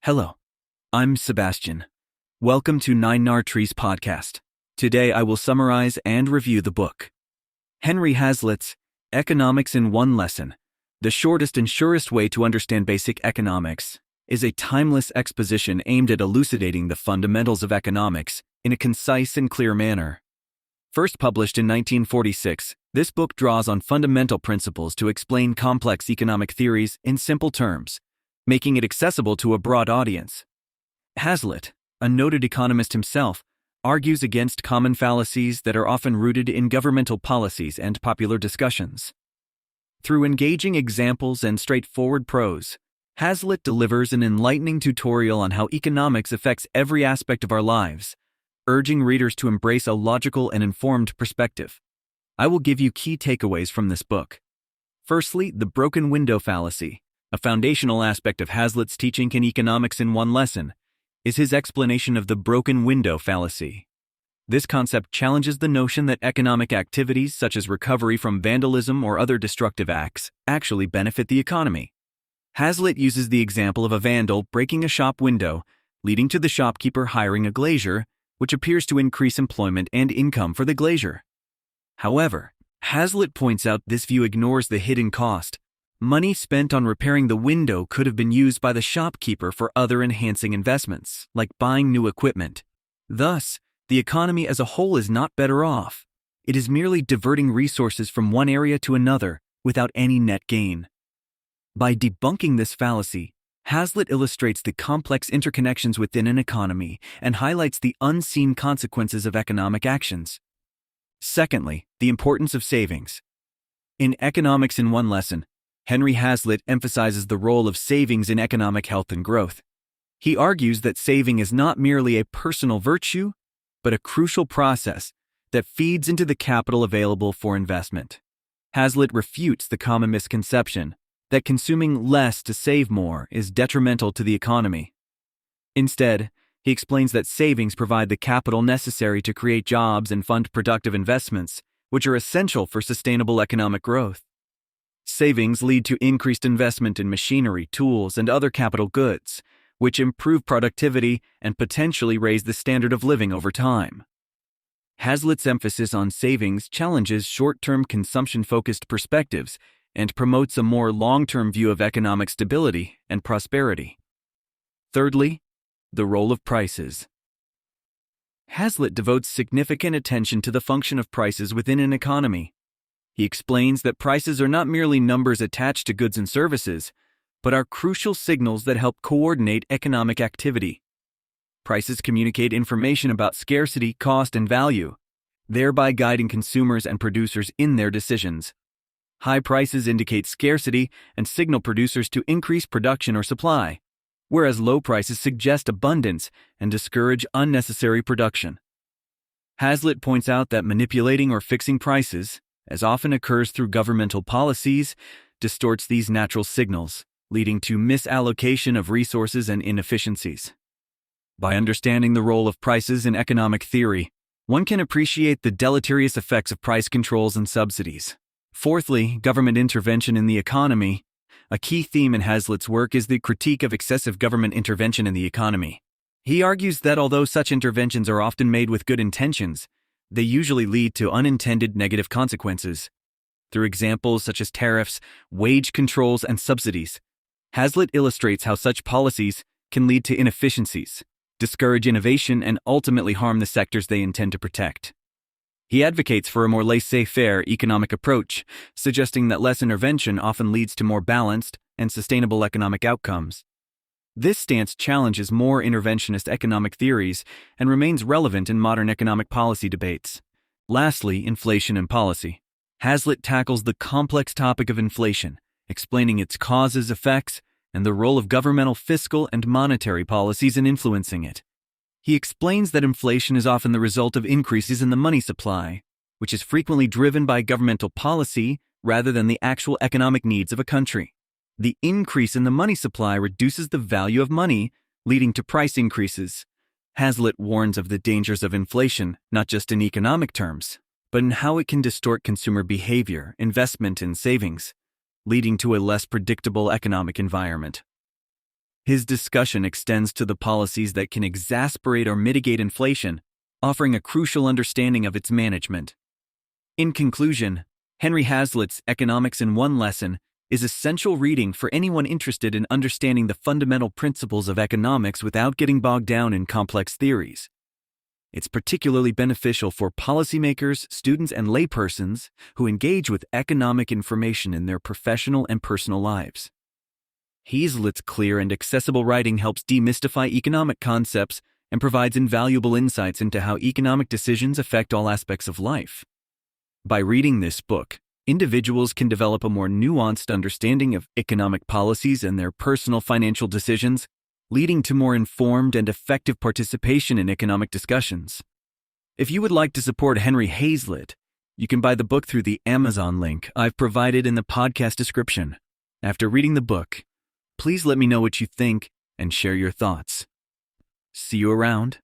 Hello, I'm Sebastian. Welcome to Nine Nar Trees podcast. Today I will summarize and review the book. Henry Hazlitt's Economics in One Lesson, the shortest and surest way to understand basic economics, is a timeless exposition aimed at elucidating the fundamentals of economics in a concise and clear manner. First published in 1946, this book draws on fundamental principles to explain complex economic theories in simple terms, making it accessible to a broad audience. Hazlitt, a noted economist himself, argues against common fallacies that are often rooted in governmental policies and popular discussions. Through engaging examples and straightforward prose, Hazlitt delivers an enlightening tutorial on how economics affects every aspect of our lives, urging readers to embrace a logical and informed perspective. I will give you key takeaways from this book. Firstly, the broken window fallacy. A foundational aspect of Hazlitt's teaching in Economics in One Lesson is his explanation of the broken window fallacy. This concept challenges the notion that economic activities such as recovery from vandalism or other destructive acts actually benefit the economy. Hazlitt uses the example of a vandal breaking a shop window, leading to the shopkeeper hiring a glazier, which appears to increase employment and income for the glazier. However, Hazlitt points out this view ignores the hidden cost. Money spent on repairing the window could have been used by the shopkeeper for other enhancing investments, like buying new equipment. Thus, the economy as a whole is not better off. It is merely diverting resources from one area to another without any net gain. By debunking this fallacy, Hazlitt illustrates the complex interconnections within an economy and highlights the unseen consequences of economic actions. Secondly, the importance of savings. In Economics in One Lesson, Henry Hazlitt emphasizes the role of savings in economic health and growth. He argues that saving is not merely a personal virtue, but a crucial process that feeds into the capital available for investment. Hazlitt refutes the common misconception that consuming less to save more is detrimental to the economy. Instead, he explains that savings provide the capital necessary to create jobs and fund productive investments, which are essential for sustainable economic growth. Savings lead to increased investment in machinery, tools, and other capital goods, which improve productivity and potentially raise the standard of living over time. Hazlitt's emphasis on savings challenges short-term consumption-focused perspectives and promotes a more long-term view of economic stability and prosperity. Thirdly, the role of prices. Hazlitt devotes significant attention to the function of prices within an economy. He explains that prices are not merely numbers attached to goods and services, but are crucial signals that help coordinate economic activity. Prices communicate information about scarcity, cost, and value, thereby guiding consumers and producers in their decisions. High prices indicate scarcity and signal producers to increase production or supply, whereas low prices suggest abundance and discourage unnecessary production. Hazlitt points out that manipulating or fixing prices, as often occurs through governmental policies, distorts these natural signals, leading to misallocation of resources and inefficiencies. By understanding the role of prices in economic theory, one can appreciate the deleterious effects of price controls and subsidies. Fourthly, government intervention in the economy. A key theme in Hazlitt's work is the critique of excessive government intervention in the economy. He argues that although such interventions are often made with good intentions, they usually lead to unintended negative consequences. Through examples such as tariffs, wage controls, and subsidies, Hazlitt illustrates how such policies can lead to inefficiencies, discourage innovation, and ultimately harm the sectors they intend to protect. He advocates for a more laissez-faire economic approach, suggesting that less intervention often leads to more balanced and sustainable economic outcomes. This stance challenges more interventionist economic theories and remains relevant in modern economic policy debates. Lastly, inflation and policy. Hazlitt tackles the complex topic of inflation, explaining its causes, effects, and the role of governmental fiscal and monetary policies in influencing it. He explains that inflation is often the result of increases in the money supply, which is frequently driven by governmental policy rather than the actual economic needs of a country. The increase in the money supply reduces the value of money, leading to price increases. Hazlitt warns of the dangers of inflation, not just in economic terms, but in how it can distort consumer behavior, investment, and savings, leading to a less predictable economic environment. His discussion extends to the policies that can exacerbate or mitigate inflation, offering a crucial understanding of its management. In conclusion, Henry Hazlitt's Economics in One Lesson is essential reading for anyone interested in understanding the fundamental principles of economics without getting bogged down in complex theories. It's particularly beneficial for policymakers, students, and laypersons who engage with economic information in their professional and personal lives. Hazlitt's clear and accessible writing helps demystify economic concepts and provides invaluable insights into how economic decisions affect all aspects of life. By reading this book, individuals can develop a more nuanced understanding of economic policies and their personal financial decisions, leading to more informed and effective participation in economic discussions. If you would like to support Henry Hazlitt, you can buy the book through the Amazon link I've provided in the podcast description. After reading the book, please let me know what you think and share your thoughts. See you around.